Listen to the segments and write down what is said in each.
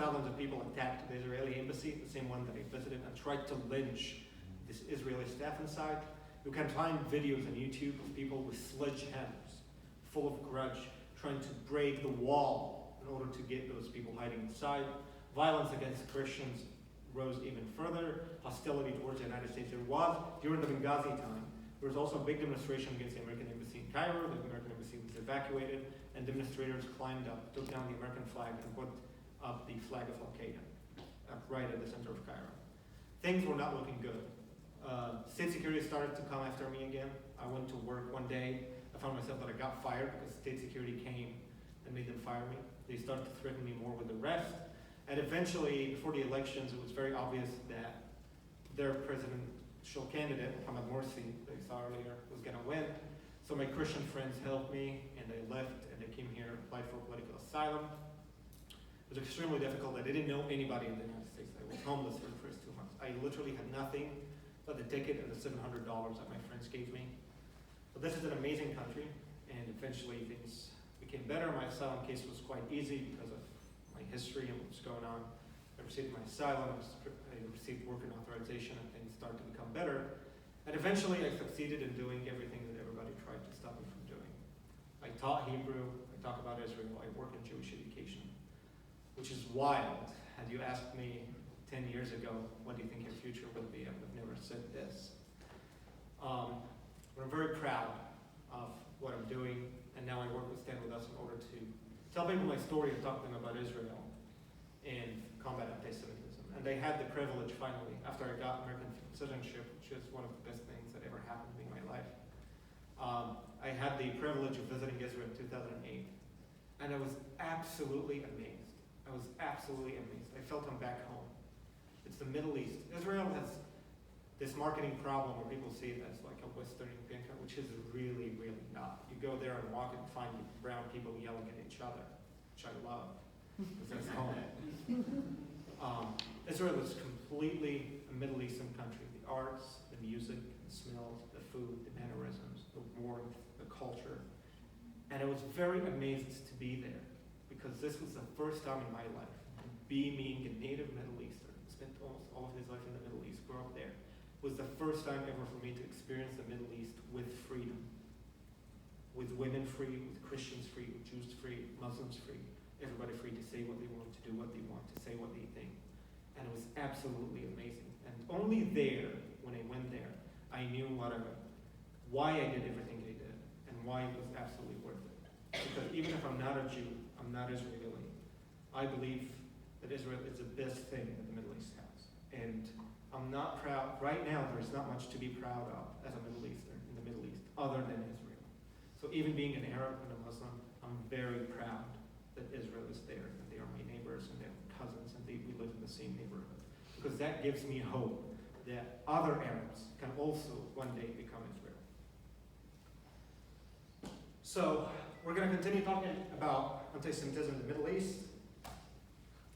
thousands of people attacked the Israeli embassy, the same one that I visited, and tried to lynch this Israeli staff inside. You can find videos on YouTube of people with sledgehammers, full of grudge, trying to break the wall in order to get those people hiding inside. Violence against Christians rose even further. Hostility towards the United States. There was, during the Benghazi time, there was also a big demonstration against the American embassy in Cairo. The American embassy was evacuated, and demonstrators climbed up, took down the American flag, and put up the flag of Al-Qaeda, right at the center of Cairo. Things were not looking good. State security started to come after me again. I went to work one day. I found myself that I got fired because state security came and made them fire me. They started to threaten me more with arrest. And eventually, before the elections, it was very obvious that their presidential candidate, Mohamed Morsi, that you saw earlier, was going to win. So my Christian friends helped me, and they left, and they came here, applied for political asylum. It was extremely difficult. I didn't know anybody in the United States. I was homeless for the first 2 months. I literally had nothing but the ticket and the $700 that my friends gave me. But this is an amazing country, and eventually things became better. My asylum case was quite easy because of my history and what's going on. I received my asylum, I received working authorization, and things started to become better. And eventually I succeeded in doing everything that everybody tried to stop me from doing. I taught Hebrew, I talk about Israel, I work in Jewish education, which is wild. Had you asked me 10 years ago, what do you think your future would be? I would have never said this. But I'm very proud of what I'm doing, and now I work with Stand With Us in order to tell people my story and talk to them about Israel and combat anti-Semitism. And I had the privilege finally, after I got American citizenship, which is one of the best things that ever happened to me in my life. I had the privilege of visiting Israel in 2008, and I was absolutely amazed. I was absolutely amazed. I felt I'm back home. It's the Middle East. Israel has this marketing problem where people see it as like a Western European country, which is really, really not. You go there and walk and find brown people yelling at each other, which I love, because that's home. Israel is completely a Middle Eastern country. The arts, the music, the smells, the food, the mannerisms, the warmth, the culture. And I was very amazed to be there, because this was the first time in my life, being a native Middle Eastern, spent almost all of his life in the Middle East, grew up there, was the first time ever for me to experience the Middle East with freedom. With women free, with Christians free, with Jews free, Muslims free, everybody free to say what they want, to do what they want, to say what they think. And it was absolutely amazing. And only there, when I went there, I knew why I did everything I did, and why it was absolutely worth it. Because even if I'm not a Jew, I'm not Israeli, I believe that Israel is the best thing that the Middle East has. And I'm not proud, right now there's not much to be proud of as a Middle Eastern in the Middle East, other than Israel. So even being an Arab and a Muslim, I'm very proud that Israel is there, and they are my neighbors, and they're cousins, and we live in the same neighborhood. Because that gives me hope that other Arabs can also one day become Israel. So we're going to continue talking about anti-Semitism in the Middle East.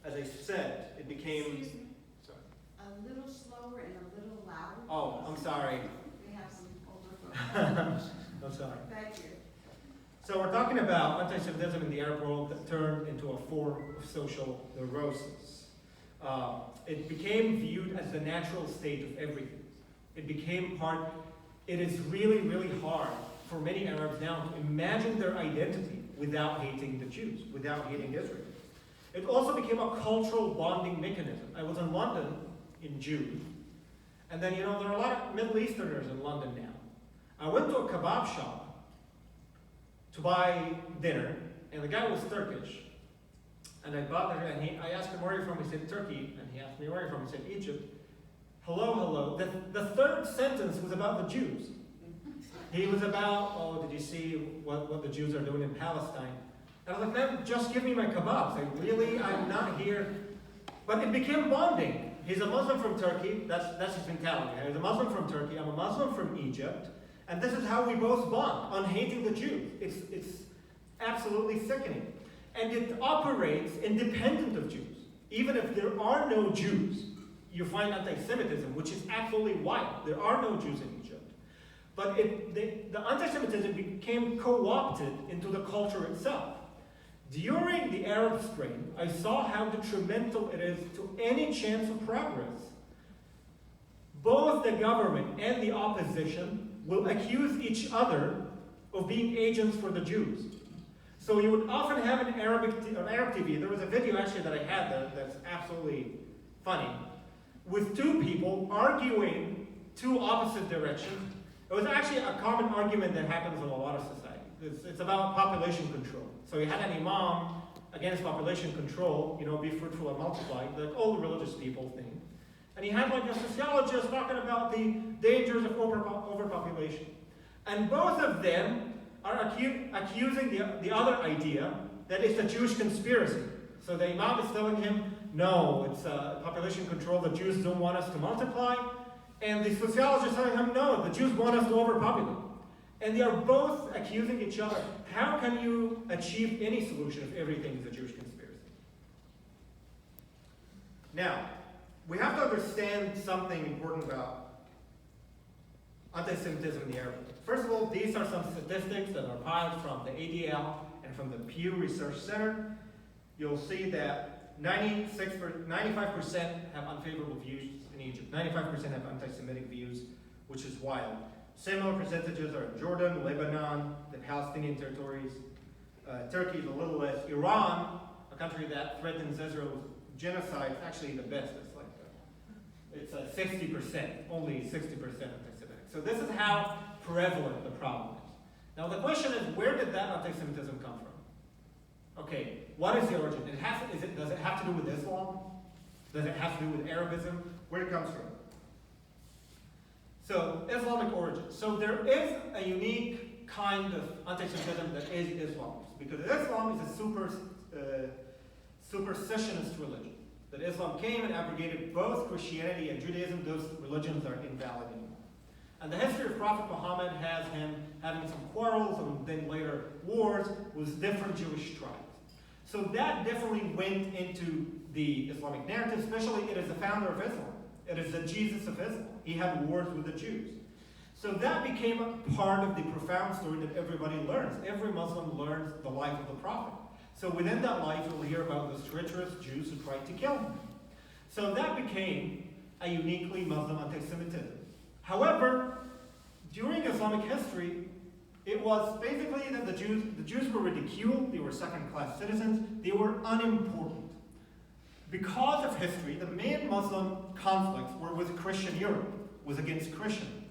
As I said, it became... Excuse me. Sorry. A little slower and a little louder. Oh, I'm sorry. We have some older folks. I'm sorry. Thank you. So we're talking about anti-Semitism in the Arab world that turned into a form of social neurosis. It became viewed as the natural state of everything. It became part. It is really, really hard for many Arabs now to imagine their identity without hating the Jews, without hating Israel. It also became a cultural bonding mechanism. I was in London in June, and then, there are a lot of Middle Easterners in London now. I went to a kebab shop to buy dinner, and the guy was Turkish. And I bought there, and I asked him where are you from. He said Turkey, and he asked me where are you from. He said Egypt. Hello, hello. The third sentence was about the Jews. He was about, did you see what the Jews are doing in Palestine? And I was like, man, just give me my kebabs. I'm not here. But it became bonding. He's a Muslim from Turkey. That's his mentality. He's a Muslim from Turkey. I'm a Muslim from Egypt. And this is how we both bond, on hating the Jews. It's absolutely sickening. And it operates independent of Jews. Even if there are no Jews, you find anti-Semitism, which is absolutely wild. There are no Jews in Egypt. But the anti-Semitism became co-opted into the culture itself. During the Arab Spring, I saw how detrimental it is to any chance of progress. Both the government and the opposition will accuse each other of being agents for the Jews. So you would often have an Arab TV. There was a video actually that I had that's absolutely funny, with two people arguing two opposite directions. It was actually a common argument that happens in a lot of society. It's about population control. So you had an imam against population control, be fruitful and multiply, like all the religious people think. And he had like a sociologist talking about the dangers of overpopulation. And both of them are accusing the other idea that it's a Jewish conspiracy. So the imam is telling him, no, it's population control, the Jews don't want us to multiply. And the sociologist is telling him, no, the Jews want us to overpopulate. And they are both accusing each other. How can you achieve any solution if everything is a Jewish conspiracy? Now, we have to understand something important about anti-Semitism in the Arab world. First of all, these are some statistics that are piled from the ADL and from the Pew Research Center. You'll see that 95% have unfavorable views in Egypt. 95% have anti-Semitic views, which is wild. Similar percentages are in Jordan, Lebanon, the Palestinian territories. Turkey is a little less. Iran, a country that threatens Israel's genocide, is actually the best. It's 60%, only 60% anti-Semitic. So this is how prevalent the problem is. Now the question is, where did that anti-Semitism come from? Okay, what is the origin? Does it have to do with Islam? Does it have to do with Arabism? Where it comes from? So, Islamic origin. So there is a unique kind of anti-Semitism that is Islam. Because Islam is a supersessionist religion. That Islam came and abrogated both Christianity and Judaism. Those religions are invalid anymore. And the history of Prophet Muhammad has him having some quarrels and then later wars with different Jewish tribes. So that definitely went into the Islamic narrative, especially it is the founder of Islam. It is the Jesus of Islam. He had wars with the Jews. So that became a part of the profound story that everybody learns. Every Muslim learns the life of the Prophet. So within that life, you'll hear about those treacherous Jews who tried to kill him. So that became a uniquely Muslim anti-Semitism. However, during Islamic history, it was basically that the Jews were ridiculed, they were second-class citizens, they were unimportant. Because of history, the main Muslim conflicts were with Christian Europe, was against Christians.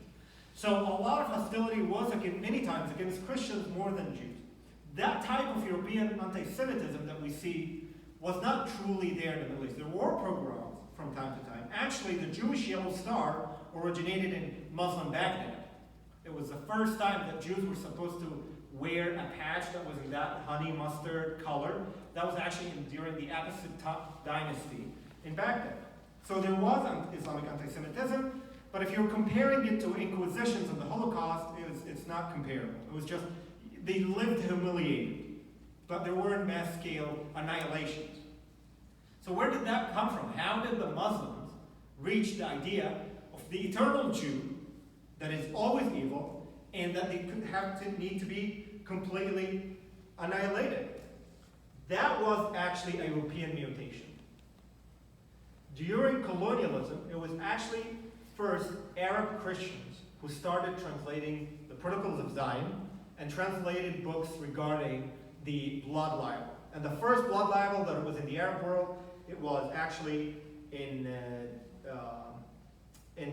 So a lot of hostility was many times against Christians more than Jews. That type of European anti-Semitism that we see was not truly there in the Middle East. There were pogroms from time to time. Actually, the Jewish Yellow Star originated in Muslim Baghdad. It was the first time that Jews were supposed to wear a patch that was in that honey mustard color. That was actually during the Abbasid dynasty in Baghdad. So there was Islamic anti-Semitism, but if you're comparing it to inquisitions and the Holocaust, it's not comparable. It was just, they lived humiliated, but there weren't mass-scale annihilations. So where did that come from? How did the Muslims reach the idea of the eternal Jew that is always evil and that they need to be completely annihilated? That was actually a European mutation. During colonialism, it was actually first Arab Christians who started translating the Protocols of Zion and translated books regarding the blood libel. And the first blood libel that was in the Arab world, it was actually in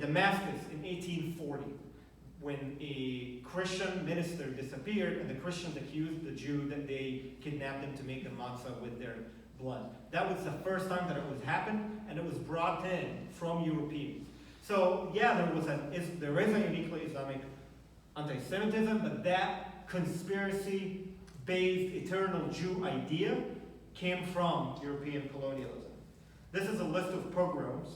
Damascus in 1840, when a Christian minister disappeared and the Christians accused the Jew that they kidnapped him to make the matzah with their blood. That was the first time that it was happened, and it was brought in from Europeans. So yeah, there is a uniquely Islamic anti-Semitism, but that conspiracy-based eternal Jew idea came from European colonialism. This is a list of pogroms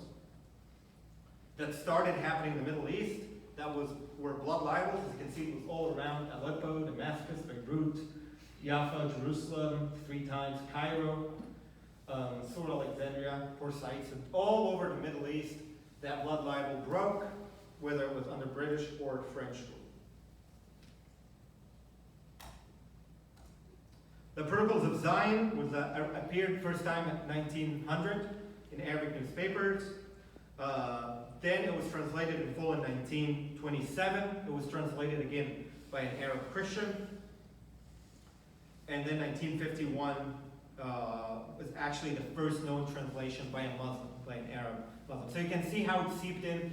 that started happening in the Middle East. That was where blood libels, as you can see, it was all around Aleppo, Damascus, Beirut, Jaffa, Jerusalem, 3 times, Cairo, Sur Alexandria, poor sites, and all over the Middle East, that blood libel broke, whether it was under British or French rule. The Protocols of Zion was appeared first time in 1900 in Arabic newspapers. Then it was translated in full in 1927. It was translated again by an Arab Christian. And then 1951 was actually the first known translation by a Muslim, by an Arab Muslim. So you can see how it seeped in